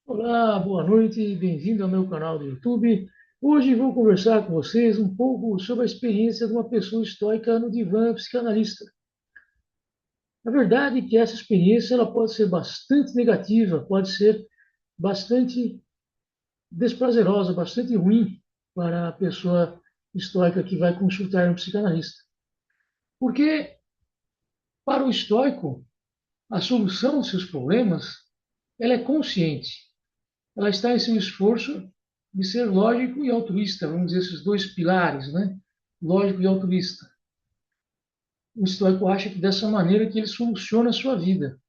Olá, boa noite, bem-vindo ao meu canal do YouTube. Hoje vou conversar com vocês um pouco sobre a experiência de uma pessoa estoica no divã psicanalista. A verdade é que essa experiência ela pode ser bastante negativa, pode ser bastante desprazerosa, bastante ruim para a pessoa estoica que vai consultar um psicanalista. Porque, para o estoico, a solução dos seus problemas ela é consciente. Ela está em seu esforço de ser lógico e altruísta, vamos dizer, esses dois pilares, né? Lógico e altruísta. O estoico acha que dessa maneira que ele soluciona a sua vida,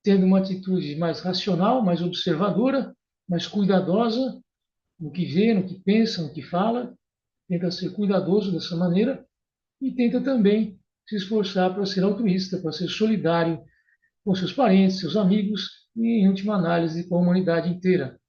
tendo uma atitude mais racional, mais observadora, mais cuidadosa no que vê, no que pensa, no que fala, tenta ser cuidadoso dessa maneira e tenta também se esforçar para ser altruísta, para ser solidário com seus parentes, seus amigos e, em última análise, com a humanidade inteira.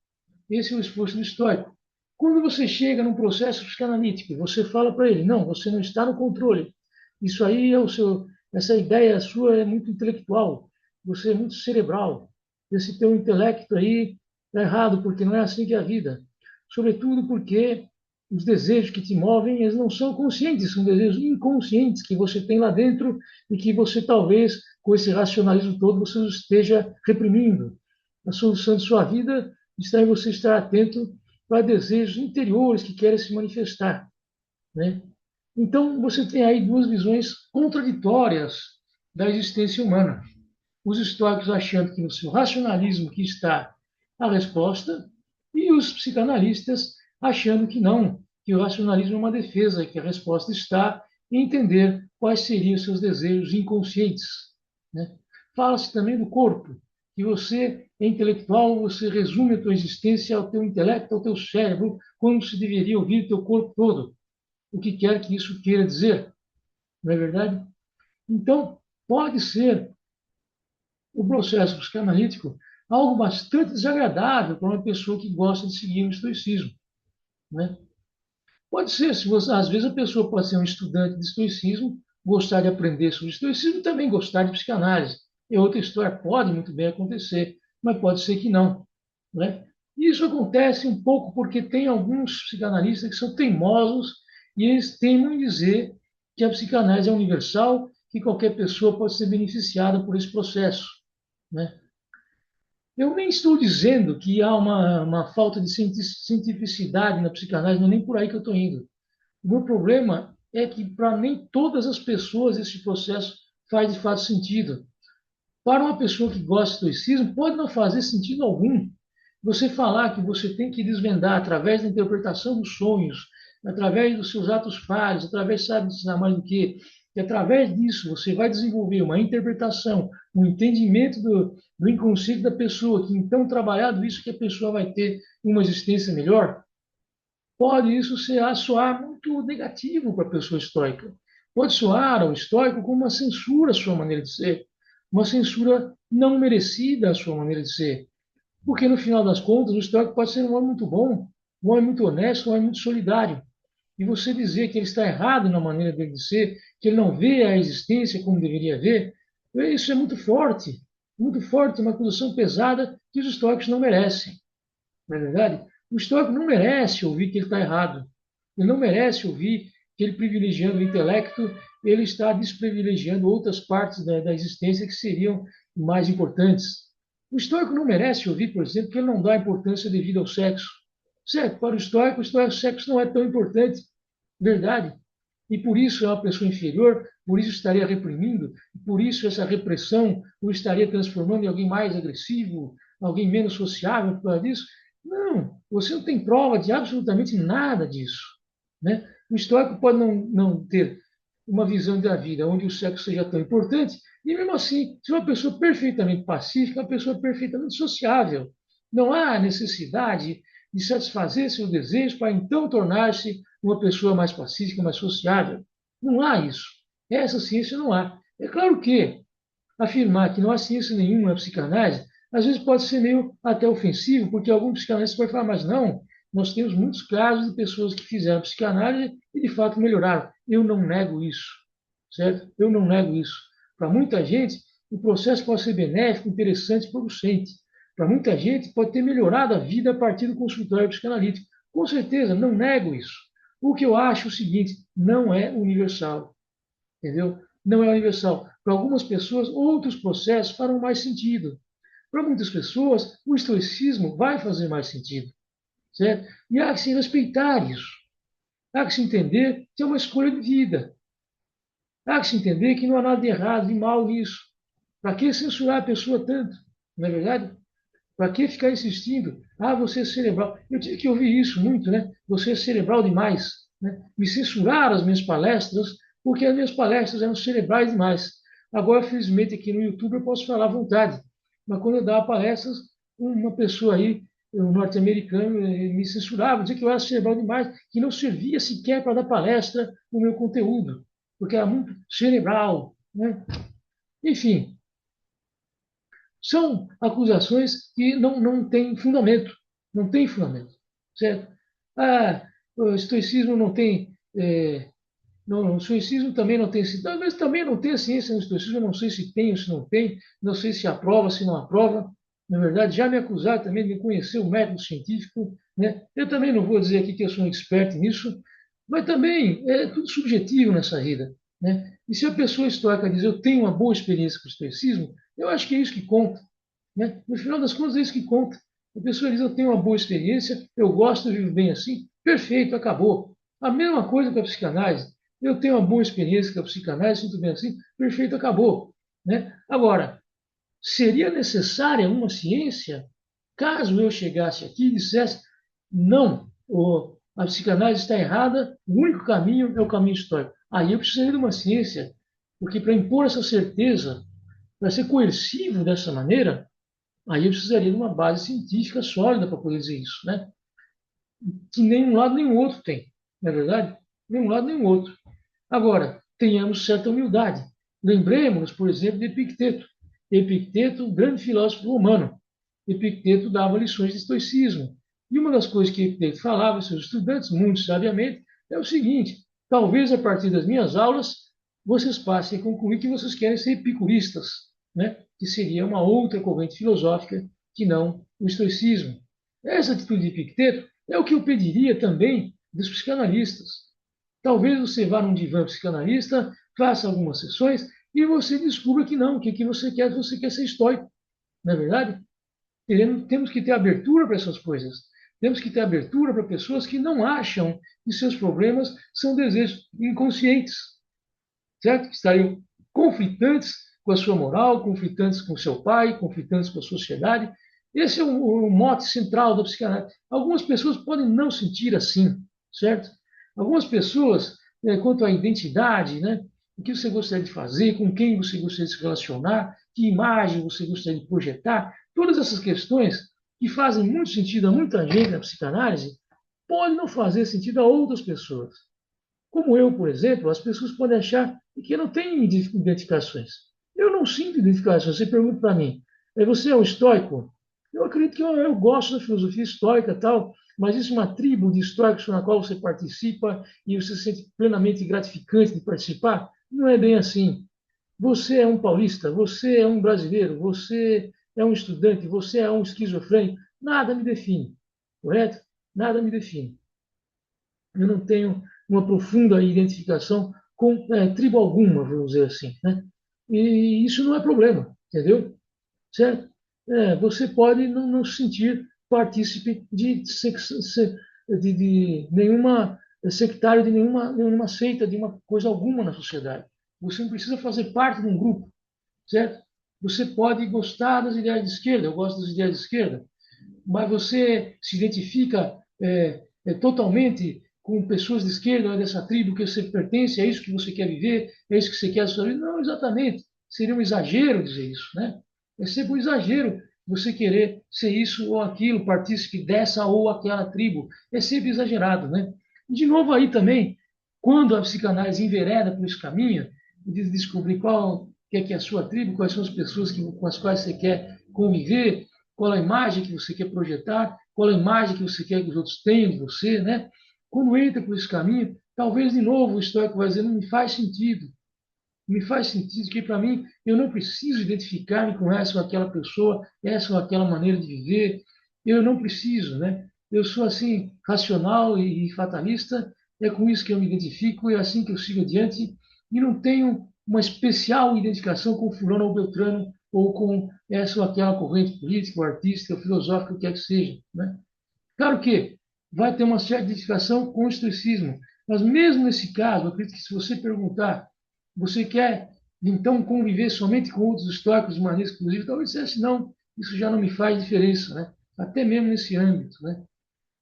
Esse é o esforço do estoico. Quando você chega num processo psicanalítico, você fala para ele, não, você não está no controle. Isso aí é o seu, essa ideia sua é muito intelectual, você é muito cerebral. Esse teu intelecto aí está errado, porque não é assim que é a vida. Sobretudo porque os desejos que te movem, eles não são conscientes, são desejos inconscientes que você tem lá dentro e que você talvez, com esse racionalismo todo, você esteja reprimindo. A solução de sua vida está em você estar atento para desejos interiores que querem se manifestar, né? Então, você tem aí duas visões contraditórias da existência humana. Os estoicos achando que no seu racionalismo que está a resposta, e os psicanalistas achando que não, que o racionalismo é uma defesa, que a resposta está em entender quais seriam seus desejos inconscientes, né? Fala-se também do corpo, que você é intelectual, você resume a tua existência ao teu intelecto, ao teu cérebro, quando se deveria ouvir o teu corpo todo, o que quer que isso queira dizer, não é verdade? Então, pode ser o processo psicanalítico algo bastante desagradável para uma pessoa que gosta de seguir o estoicismo, né? Pode ser, se você, às vezes a pessoa pode ser um estudante de estoicismo, gostar de aprender sobre estoicismo e também gostar de psicanálise. É outra história, pode muito bem acontecer, mas pode ser que não, né? Isso acontece um pouco porque tem alguns psicanalistas que são teimosos e eles teimam em dizer que a psicanálise é universal, que qualquer pessoa pode ser beneficiada por esse processo, né? Eu nem estou dizendo que há uma falta de cientificidade na psicanálise, não é nem por aí que eu estou indo. O meu problema é que, para nem todas as pessoas, esse processo faz de fato sentido. Para uma pessoa que gosta de estoicismo, pode não fazer sentido algum você falar que você tem que desvendar através da interpretação dos sonhos, através dos seus atos falhos, através, sabe, de mais do que através disso você vai desenvolver uma interpretação, um entendimento do inconsciente da pessoa, que então, trabalhado isso, que a pessoa vai ter uma existência melhor. Pode isso soar muito negativo para a pessoa estoica. Pode soar ao estoico como uma censura à sua maneira de ser, uma censura não merecida à sua maneira de ser. Porque, no final das contas, o estoico pode ser um homem muito bom, um homem muito honesto, um homem muito solidário. E você dizer que ele está errado na maneira dele de ser, que ele não vê a existência como deveria ver, isso é muito forte, uma acusação pesada que os estoicos não merecem. Não é verdade? O estoico não merece ouvir que ele está errado. Ele não merece ouvir que ele, privilegiando o intelecto, ele está desprivilegiando outras partes da existência que seriam mais importantes. O estoico não merece ouvir, por exemplo, que ele não dá importância devida ao sexo. Certo? Para o sexo não é tão importante. Verdade. E por isso é uma pessoa inferior, por isso estaria reprimindo, por isso essa repressão o estaria transformando em alguém mais agressivo, alguém menos sociável por causa disso. Não, você não tem prova de absolutamente nada disso, né? O estoico pode não ter uma visão da vida onde o sexo seja tão importante, e mesmo assim, se uma pessoa perfeitamente pacífica, uma pessoa perfeitamente sociável, não há necessidade de satisfazer seus desejos para então tornar-se uma pessoa mais pacífica, mais sociável. Não há isso. Essa ciência não há. É claro que afirmar que não há ciência nenhuma na psicanálise, às vezes pode ser meio até ofensivo, porque algum psicanalista pode falar, mas não, nós temos muitos casos de pessoas que fizeram psicanálise e de fato melhoraram. Eu não nego isso, certo? Eu não nego isso. Para muita gente, o processo pode ser benéfico, interessante, producente. para muita gente, pode ter melhorado a vida a partir do consultório psicanalítico. Com certeza, não nego isso. O que eu acho é o seguinte, não é universal, entendeu? Não é universal. Para algumas pessoas, outros processos farão mais sentido. Para muitas pessoas, o estoicismo vai fazer mais sentido, certo? E há que se respeitar isso. Há que se entender que é uma escolha de vida. Há que se entender que não há nada de errado, de mal nisso. Para que censurar a pessoa tanto? Não é verdade? Para que ficar insistindo? Ah, você é cerebral. Eu tive que ouvir isso muito, né? Você é cerebral demais. Né? Me censuraram as minhas palestras, porque as minhas palestras eram cerebrais demais. Agora, felizmente, aqui no YouTube eu posso falar à vontade. Mas quando eu dava palestras, uma pessoa aí, um norte-americano, me censurava, dizia que eu era cerebral demais, que não servia sequer para dar palestra no meu conteúdo, porque era muito cerebral. Né? Enfim, são acusações que não têm fundamento. Não tem fundamento. Certo? Ah, o estoicismo não tem. Não, o estoicismo também não tem. Talvez também não tenha ciência no estoicismo, eu não sei se tem ou se não tem, não sei se aprova, se não aprova. Na verdade, já me acusaram também de conhecer o método científico. Né? Eu também não vou dizer aqui que eu sou um expert nisso, mas também é tudo subjetivo nessa vida. Né? E se a pessoa estoica diz eu tenho uma boa experiência com o estoicismo, eu acho que é isso que conta. Né? No final das contas, é isso que conta. A pessoa diz: eu tenho uma boa experiência, eu gosto, eu vivo bem assim, perfeito, acabou. A mesma coisa com a psicanálise. Eu tenho uma boa experiência com a psicanálise, sinto bem assim, perfeito, acabou. Né? Agora, seria necessária uma ciência caso eu chegasse aqui e dissesse: não, a psicanálise está errada, o único caminho é o caminho histórico. Aí eu precisaria de uma ciência, porque para impor essa certeza, para ser coercivo dessa maneira, aí eu precisaria de uma base científica sólida para poder dizer isso, né? Que nem um lado nem o outro tem, não é verdade? Nem um lado nem o outro. Agora, tenhamos certa humildade. Lembremos, por exemplo, de Epicteto. Epicteto, grande filósofo romano. Epicteto dava lições de estoicismo. E uma das coisas que Epicteto falava aos seus estudantes, muito sabiamente, é o seguinte: talvez a partir das minhas aulas vocês passem a concluir que vocês querem ser epicuristas, né? Que seria uma outra corrente filosófica que não o estoicismo. Essa atitude de Epicteto é o que eu pediria também dos psicanalistas. Talvez você vá num divã psicanalista, faça algumas sessões e você descubra que não, que você quer ser estoico, não é verdade? Temos que ter abertura para essas coisas. Temos que ter abertura para pessoas que não acham que seus problemas são desejos inconscientes, certo? Que estariam conflitantes com a sua moral, conflitantes com o seu pai, conflitantes com a sociedade. Esse é o mote central da psicanálise. Algumas pessoas podem não sentir assim, certo? Algumas pessoas, quanto à identidade, né? O que você gostaria de fazer, com quem você gostaria de se relacionar, que imagem você gostaria de projetar, todas essas questões que fazem muito sentido a muita gente na psicanálise, podem não fazer sentido a outras pessoas. Como eu, por exemplo, as pessoas podem achar que eu não tenho identificações. Eu não sinto identificações. Você pergunta para mim, você é um estoico? Eu acredito que eu gosto da filosofia estoica e tal, mas isso é uma tribo de estoicos na qual você participa e você se sente plenamente gratificante de participar? Não é bem assim. Você é um paulista, você é um brasileiro, você é um estudante, você é um esquizofrênico. Nada me define, correto? Nada me define. Eu não tenho uma profunda identificação com tribo alguma, vamos dizer assim. Né? E isso não é problema, entendeu? Certo? Você pode não se sentir partícipe de nenhuma sectário, de nenhuma seita, de uma coisa alguma na sociedade. Você não precisa fazer parte de um grupo, certo? Você pode gostar das ideias de esquerda, eu gosto das ideias de esquerda, mas você se identifica totalmente com pessoas de esquerda, dessa tribo que você pertence, é isso que você quer viver, é isso que você quer sua vida? Não, exatamente. Seria um exagero dizer isso, né? É sempre um exagero você querer ser isso ou aquilo, partícipe dessa ou aquela tribo. É sempre exagerado, né? De novo aí também, quando a psicanálise envereda por esse caminho, de descobrir qual que é a sua tribo, quais são as pessoas com as quais você quer conviver, qual a imagem que você quer projetar, qual a imagem que você quer que os outros tenham de você, né? Quando entra por esse caminho, talvez de novo o estoico vai dizer, não me faz sentido, me faz sentido, que para mim eu não preciso identificar-me com essa ou aquela pessoa, essa ou aquela maneira de viver, eu não preciso, né? Eu sou assim, racional e fatalista, é com isso que eu me identifico, é assim que eu sigo adiante, e não tenho uma especial identificação com fulano ou beltrano, ou com essa ou aquela corrente política, ou artística, ou filosófica, o que quer que seja, né? Claro que vai ter uma certa identificação com o estoicismo, mas mesmo nesse caso, eu acredito que se você perguntar, você quer então conviver somente com outros estoicos de maneira exclusiva, talvez dissesse, não, isso já não me faz diferença, né? Até mesmo nesse âmbito, né?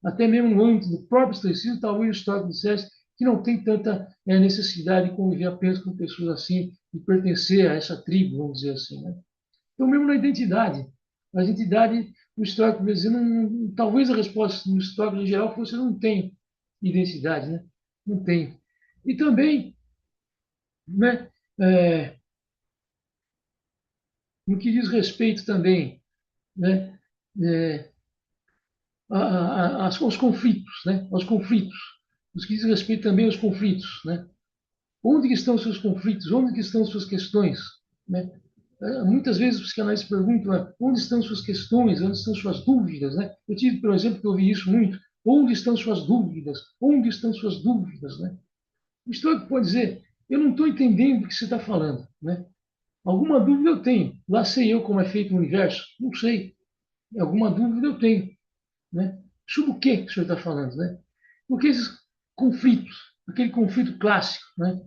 Até mesmo no âmbito do próprio estoicismo, talvez o estoico dissesse que não tem tanta necessidade de conviver apenas com pessoas assim, de pertencer a essa tribo, vamos dizer assim, né? Então, mesmo na identidade. A identidade, o histórico brasileiro, talvez a resposta no histórico em geral fosse não tem identidade, né? Não tem. E também, né, é, no que diz respeito também, né, é, aos conflitos, né, aos conflitos, no que diz respeito também aos conflitos, né? Onde que estão os seus conflitos? Onde que estão as suas questões? Né? Muitas vezes os psicanalistas perguntam, onde estão suas questões, onde estão suas dúvidas, né? Eu tive, por exemplo, que ouvi isso muito, onde estão suas dúvidas? Onde estão suas dúvidas, né? O estoico pode dizer, eu não estou entendendo o que você está falando, né? Alguma dúvida eu tenho. Lá sei eu como é feito o universo? Não sei. Alguma dúvida eu tenho, né? Sobre o que o senhor está falando, né? Porque esses conflitos, aquele conflito clássico, né?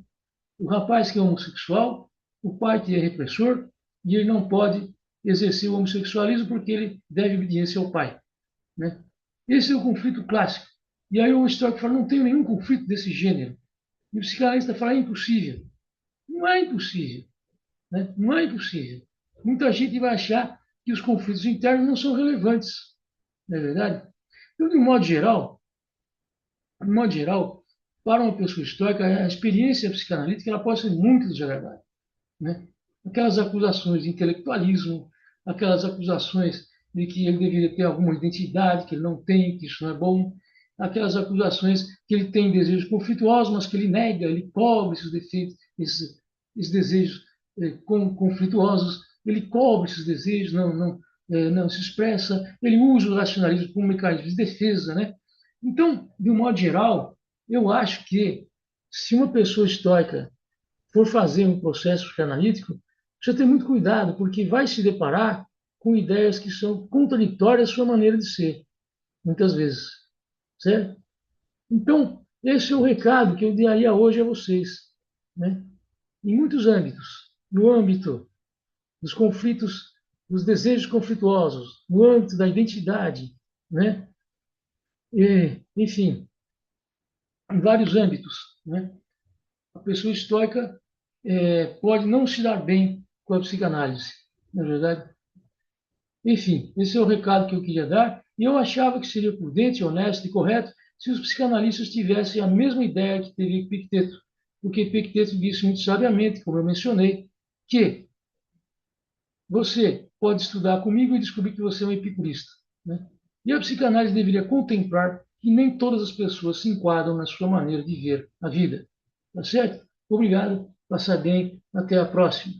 O rapaz que é homossexual, o pai que é repressor, e ele não pode exercer o homossexualismo porque ele deve obediência ao pai, né? Esse é o conflito clássico. E aí o Stoic fala, não tem nenhum conflito desse gênero. E o psicanalista fala, é impossível. Não é impossível, né? Não é impossível. Muita gente vai achar que os conflitos internos não são relevantes, não é verdade? Então, de modo geral, para uma pessoa estoica, a experiência psicanalítica ela pode ser muito desagradável, né? Aquelas acusações de intelectualismo, aquelas acusações de que ele deveria ter alguma identidade que ele não tem, que isso não é bom, aquelas acusações que ele tem desejos conflituosos, mas que ele nega, ele cobre esses defeitos, esses desejos conflituosos, ele cobre esses desejos, não se expressa, ele usa o racionalismo como mecanismo de defesa, né? Então, de um modo geral, eu acho que se uma pessoa estoica for fazer um processo psicanalítico, precisa ter muito cuidado, porque vai se deparar com ideias que são contraditórias à sua maneira de ser, muitas vezes. Certo? Então, esse é o recado que eu daria hoje a vocês. Né? Em muitos âmbitos. No âmbito dos conflitos, dos desejos conflituosos, no âmbito da identidade, né? Enfim, em vários âmbitos. Né? A pessoa estoica pode não se dar bem com a psicanálise, na verdade. Enfim, esse é o recado que eu queria dar. E eu achava que seria prudente, honesto e correto se os psicanalistas tivessem a mesma ideia que teve Epicteto. Porque Epicteto disse muito sabiamente, como eu mencionei, que você pode estudar comigo e descobrir que você é um epicurista. Né? E a psicanálise deveria contemplar que nem todas as pessoas se enquadram na sua maneira de ver a vida. Tá certo? Obrigado, passar bem, até a próxima.